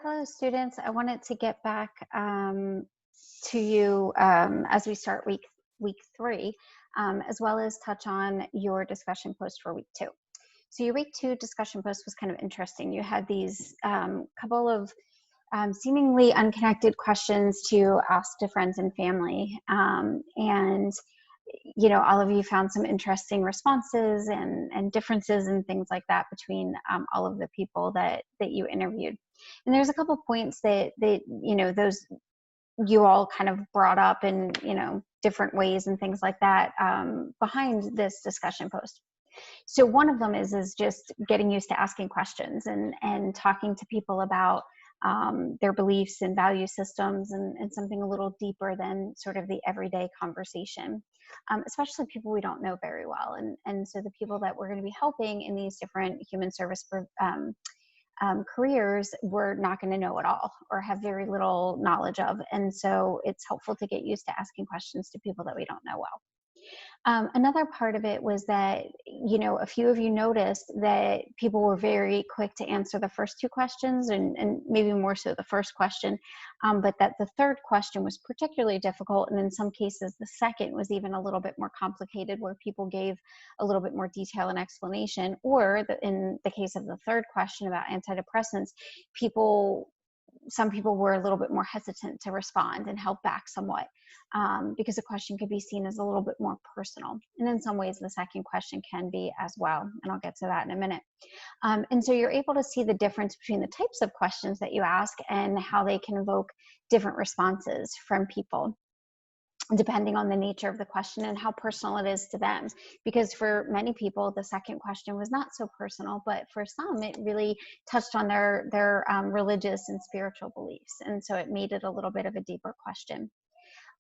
Hello, students. I wanted to get back to you as we start week three, as well as touch on your discussion post for week two. So your week two discussion post was kind of interesting. You had these couple of seemingly unconnected questions to ask to friends and family, and all of you found some interesting responses and differences and things like that between all of the people that you interviewed. And there's a couple points that those you all kind of brought up in different ways and things like that behind this discussion post. So one of them is just getting used to asking questions and talking to people about their beliefs and value systems and something a little deeper than sort of the everyday conversation, especially people we don't know very well. And so the people that we're going to be helping in these different human service careers, we're not going to know at all or have very little knowledge of. And so it's helpful to get used to asking questions to people that we don't know well. Another part of it was that, a few of you noticed that people were very quick to answer the first two questions and maybe more so the first question, but that the third question was particularly difficult. And in some cases, the second was even a little bit more complicated, where people gave a little bit more detail and explanation. Or in the case of the third question about antidepressants, some people were a little bit more hesitant to respond and held back somewhat because the question could be seen as a little bit more personal. And in some ways, the second question can be as well. And I'll get to that in a minute. And so you're able to see the difference between the types of questions that you ask and how they can evoke different responses from people, depending on the nature of the question and how personal it is to them. Because for many people, the second question was not so personal, but for some, it really touched on their religious and spiritual beliefs. And so it made it a little bit of a deeper question.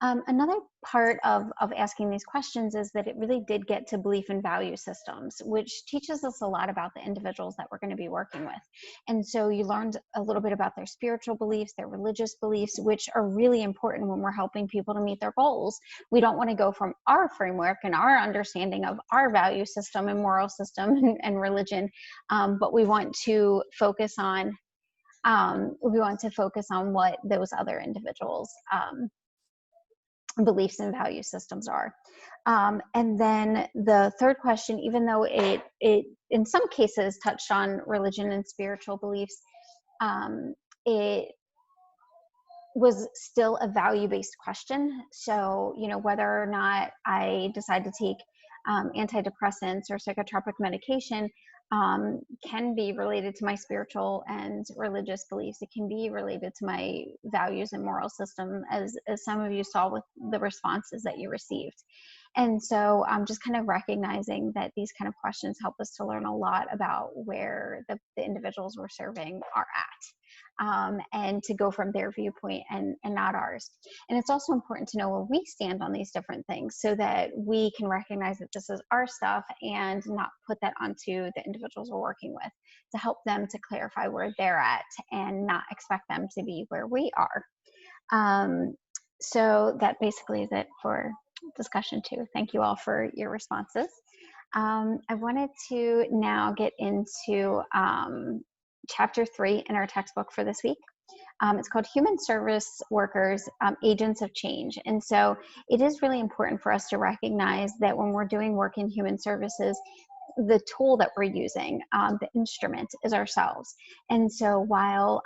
Another part of asking these questions is that it really did get to belief and value systems, which teaches us a lot about the individuals that we're going to be working with. And so you learned a little bit about their spiritual beliefs, their religious beliefs, which are really important when we're helping people to meet their goals. We don't want to go from our framework and our understanding of our value system and moral system and religion, but we want to focus on what those other individuals' beliefs and value systems are. And then the third question, even though it in some cases touched on religion and spiritual beliefs, it was still a value-based question. So, whether or not I decide to take antidepressants or psychotropic medication can be related to my spiritual and religious beliefs. It can be related to my values and moral system, as some of you saw with the responses that you received. And so just kind of recognizing that these kind of questions help us to learn a lot about where the individuals we're serving are at, and to go from their viewpoint and not ours. And it's also important to know where we stand on these different things so that we can recognize that this is our stuff and not put that onto the individuals we're working with, to help them to clarify where they're at and not expect them to be where we are. So that basically is it for discussion two. Thank you all for your responses. I wanted to now get into chapter 3 in our textbook for this week. It's called Human Service Workers, Agents of Change. And so it is really important for us to recognize that when we're doing work in human services, the tool that we're using, the instrument, is ourselves. And so while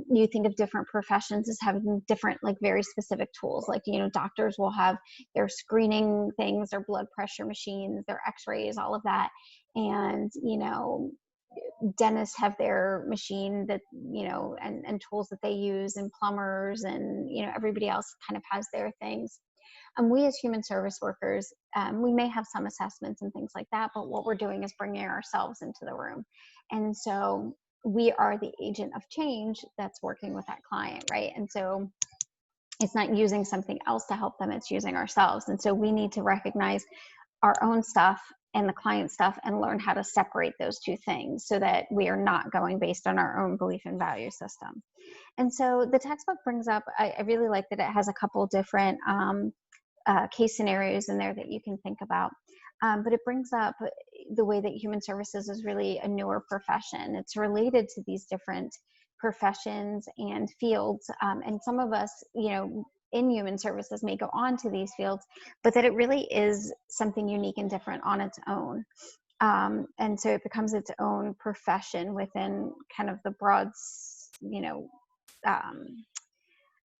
you think of different professions as having different, very specific tools, doctors will have their screening things, their blood pressure machines, their x-rays, all of that. And, dentists have their machine that, and tools that they use, and plumbers and, everybody else kind of has their things. We as human service workers, we may have some assessments and things like that, but what we're doing is bringing ourselves into the room. And so we are the agent of change that's working with that client, right? And so it's not using something else to help them, it's using ourselves. And so we need to recognize our own stuff and the client stuff and learn how to separate those two things so that we are not going based on our own belief and value system. And so the textbook brings up, I really like that it has a couple different case scenarios in there that you can think about. But it brings up the way that human services is really a newer profession. It's related to these different professions and fields. And some of us, you know, in human services may go on to these fields, but that it really is something unique and different on its own. And so it becomes its own profession within kind of the broad, you know,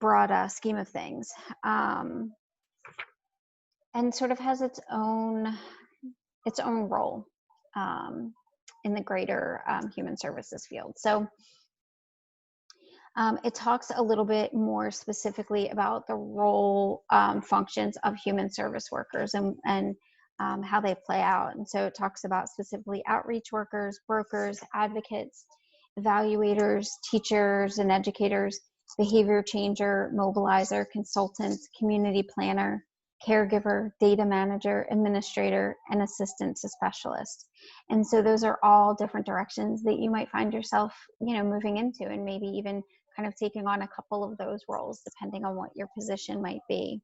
broad scheme of things, and sort of has its own role in the greater human services field. So it talks a little bit more specifically about the role functions of human service workers and how they play out. And so it talks about specifically outreach workers, brokers, advocates, evaluators, teachers and educators, behavior changer, mobilizer, consultant, community planner, caregiver, data manager, administrator, and assistant to specialist. And so those are all different directions that you might find yourself, you know, moving into, and maybe even kind of taking on a couple of those roles depending on what your position might be.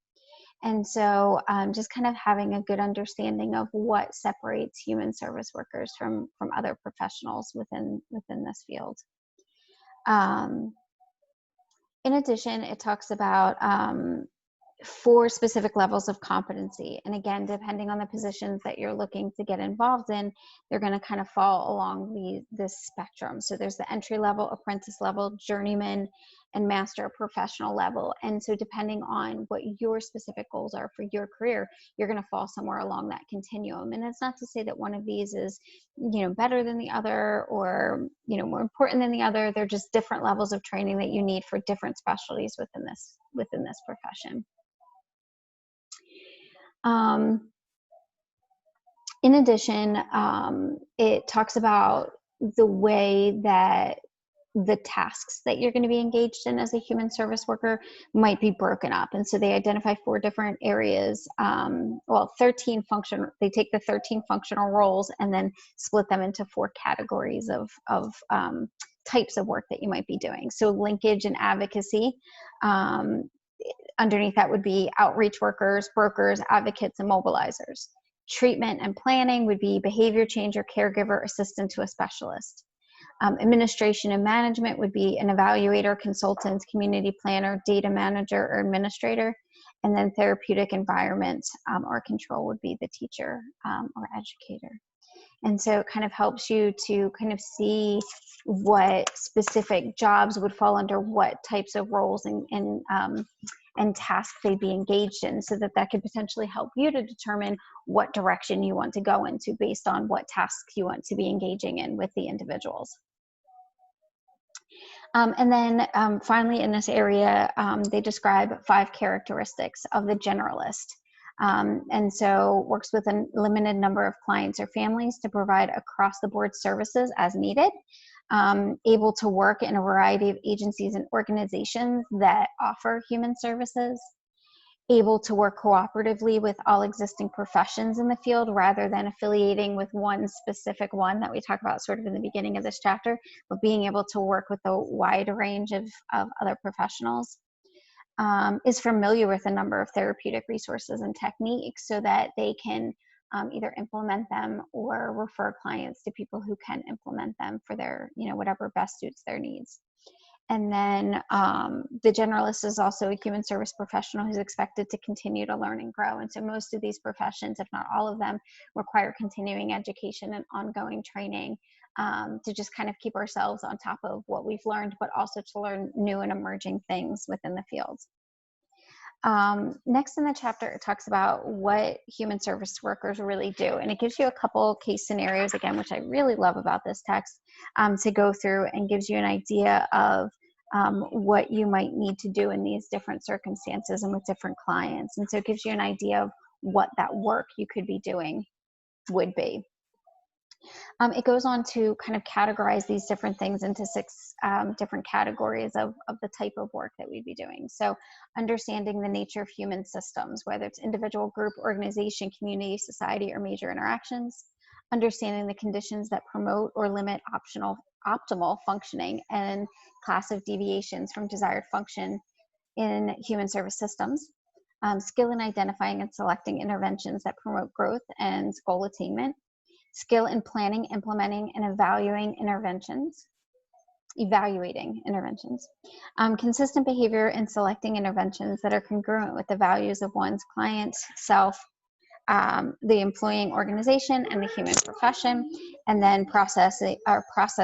And so just kind of having a good understanding of what separates human service workers from other professionals within this field. In addition, it talks about 4 specific levels of competency. And again, depending on the positions that you're looking to get involved in, they're going to kind of fall along this spectrum. So there's the entry level, apprentice level, journeyman, and master professional level. And so depending on what your specific goals are for your career, you're going to fall somewhere along that continuum. And it's not to say that one of these is, you know, better than the other or, you know, more important than the other. They're just different levels of training that you need for different specialties within this profession. In addition, it talks about the way that the tasks that you're going to be engaged in as a human service worker might be broken up. And so they identify 4 different areas, 13 they take the 13 functional roles and then split them into 4 categories of types of work that you might be doing. So linkage and advocacy, underneath that would be outreach workers, brokers, advocates, and mobilizers. Treatment and planning would be behavior changer, caregiver, assistant to a specialist. Administration and management would be an evaluator, consultant, community planner, data manager, or administrator. And then therapeutic environment or control would be the teacher or educator. And so it kind of helps you to kind of see what specific jobs would fall under what types of roles and tasks they'd be engaged in, so that could potentially help you to determine what direction you want to go into based on what tasks you want to be engaging in with the individuals. And then finally in this area, they describe 5 characteristics of the generalist. And so works with a limited number of clients or families to provide across the board services as needed. Able to work in a variety of agencies and organizations that offer human services, able to work cooperatively with all existing professions in the field rather than affiliating with one specific one that we talk about sort of in the beginning of this chapter, but being able to work with a wide range of other professionals. Is familiar with a number of therapeutic resources and techniques so that they can either implement them or refer clients to people who can implement them for their, you know, whatever best suits their needs. And then the generalist is also a human service professional who's expected to continue to learn and grow. And so most of these professions, if not all of them, require continuing education and ongoing training to just kind of keep ourselves on top of what we've learned, but also to learn new and emerging things within the field. Next in the chapter, it talks about what human service workers really do. And it gives you a couple case scenarios, again, which I really love about this text, to go through, and gives you an idea of what you might need to do in these different circumstances and with different clients. And so it gives you an idea of what that work you could be doing would be. It goes on to kind of categorize these different things into 6 different categories of the type of work that we'd be doing. So understanding the nature of human systems, whether it's individual, group, organization, community, society, or major interactions. Understanding the conditions that promote or limit optimal functioning and class of deviations from desired function in human service systems. Skill in identifying and selecting interventions that promote growth and goal attainment. Skill in planning, implementing, and evaluating interventions. evaluating interventions. Consistent behavior in selecting interventions that are congruent with the values of one's client, self, the employing organization, and the human profession, and then process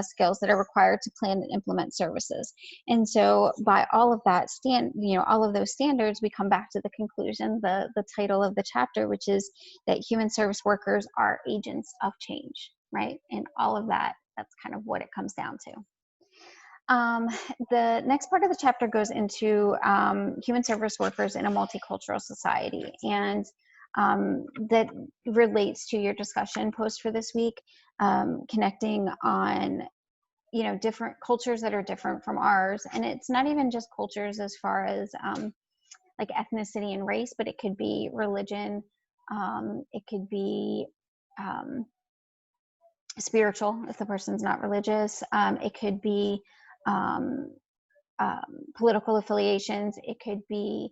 skills that are required to plan and implement services. And so by all of that all of those standards, we come back to the conclusion, the title of the chapter, which is that human service workers are agents of change, right? And all of that, that's kind of what it comes down to. The next part of the chapter goes into human service workers in a multicultural society, and that relates to your discussion post for this week, connecting on, different cultures that are different from ours. And it's not even just cultures as far as like ethnicity and race, but it could be religion, it could be spiritual if the person's not religious, it could be political affiliations, it could be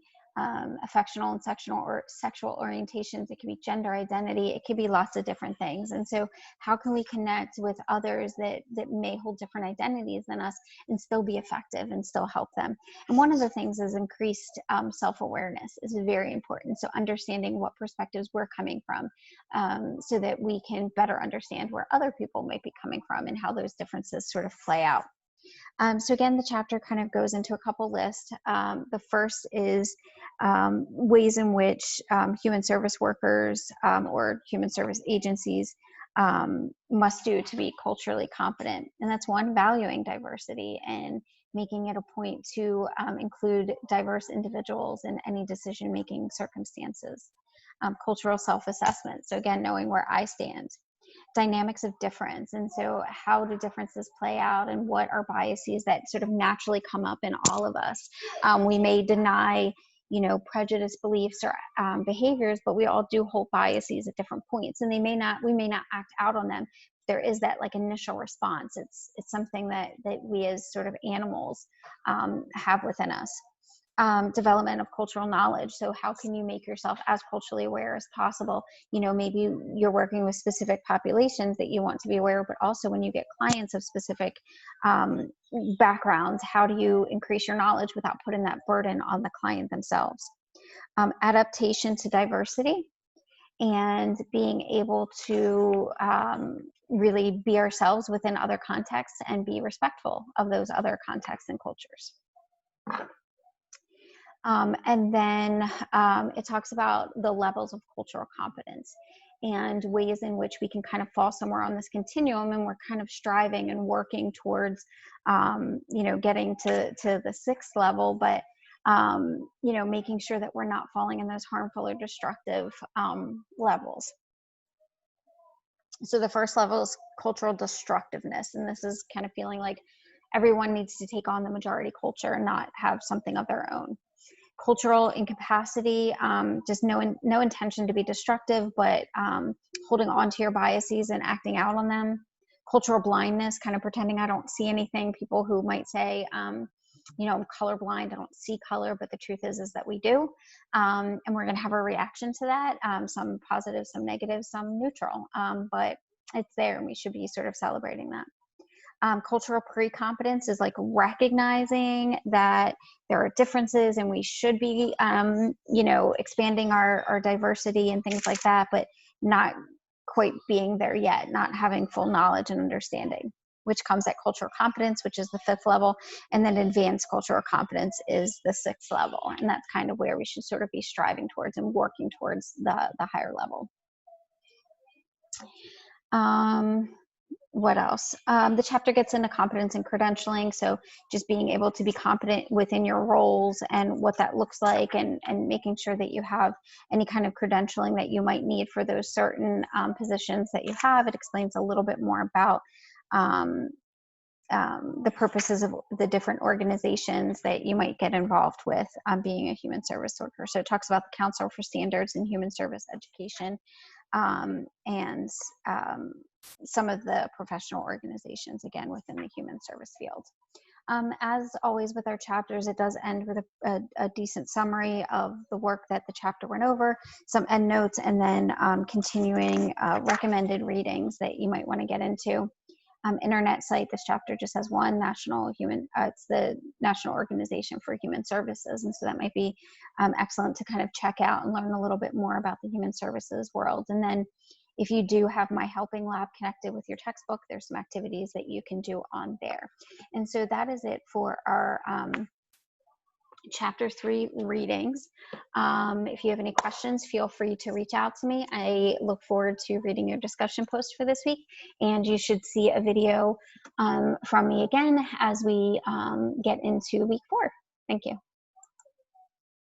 affectional and sexual orientations, it could be gender identity, it could be lots of different things. And so how can we connect with others that may hold different identities than us and still be effective and still help them? And one of the things is increased self-awareness is very important. So understanding what perspectives we're coming from, so that we can better understand where other people might be coming from and how those differences sort of play out. So again, the chapter kind of goes into a couple lists. The first is ways in which human service workers or human service agencies must do to be culturally competent. And that's one, valuing diversity and making it a point to include diverse individuals in any decision-making circumstances. Cultural self-assessment. So again, knowing where I stand. Dynamics of difference, and so how do differences play out, and what are biases that sort of naturally come up in all of us. We may deny prejudice beliefs or behaviors, but we all do hold biases at different points, and we may not act out on them. There is that like initial response. It's something that we as sort of animals have within us. Development of cultural knowledge. So how can you make yourself as culturally aware as possible? Maybe you're working with specific populations that you want to be aware of, but also when you get clients of specific backgrounds, how do you increase your knowledge without putting that burden on the client themselves? Adaptation to diversity and being able to really be ourselves within other contexts and be respectful of those other contexts and cultures. And then it talks about the levels of cultural competence and ways in which we can kind of fall somewhere on this continuum, and we're kind of striving and working towards, getting to the 6th level, but, making sure that we're not falling in those harmful or destructive levels. So the first level is cultural destructiveness, and this is kind of feeling like everyone needs to take on the majority culture and not have something of their own. Cultural incapacity, just no intention to be destructive, but holding on to your biases and acting out on them. Cultural blindness, kind of pretending I don't see anything. People who might say, I'm colorblind, I don't see color, but the truth is that we do. And we're going to have a reaction to that, some positive, some negative, some neutral, but it's there and we should be sort of celebrating that. Cultural pre-competence is like recognizing that there are differences and we should be, expanding our diversity and things like that, but not quite being there yet, not having full knowledge and understanding, which comes at cultural competence, which is the 5th level, and then advanced cultural competence is the 6th level. And that's kind of where we should sort of be striving towards and working towards the higher level. What else? The chapter gets into competence and credentialing. So just being able to be competent within your roles and what that looks like, and making sure that you have any kind of credentialing that you might need for those certain positions that you have. It explains a little bit more about the purposes of the different organizations that you might get involved with being a human service worker. So it talks about the Council for Standards in Human Service Education, and some of the professional organizations, again, within the human service field. As always with our chapters, it does end with a decent summary of the work that the chapter went over, some endnotes, and then continuing recommended readings that you might want to get into. internet site. This chapter just has one, National Human, it's the National Organization for Human Services. And so that might be excellent to kind of check out and learn a little bit more about the human services world. And then if you do have My Helping Lab connected with your textbook, there's some activities that you can do on there. And so that is it for our Chapter 3 readings. If you have any questions, feel free to reach out to me. I look forward to reading your discussion post for this week, and you should see a video from me again as we get into week 4. Thank you.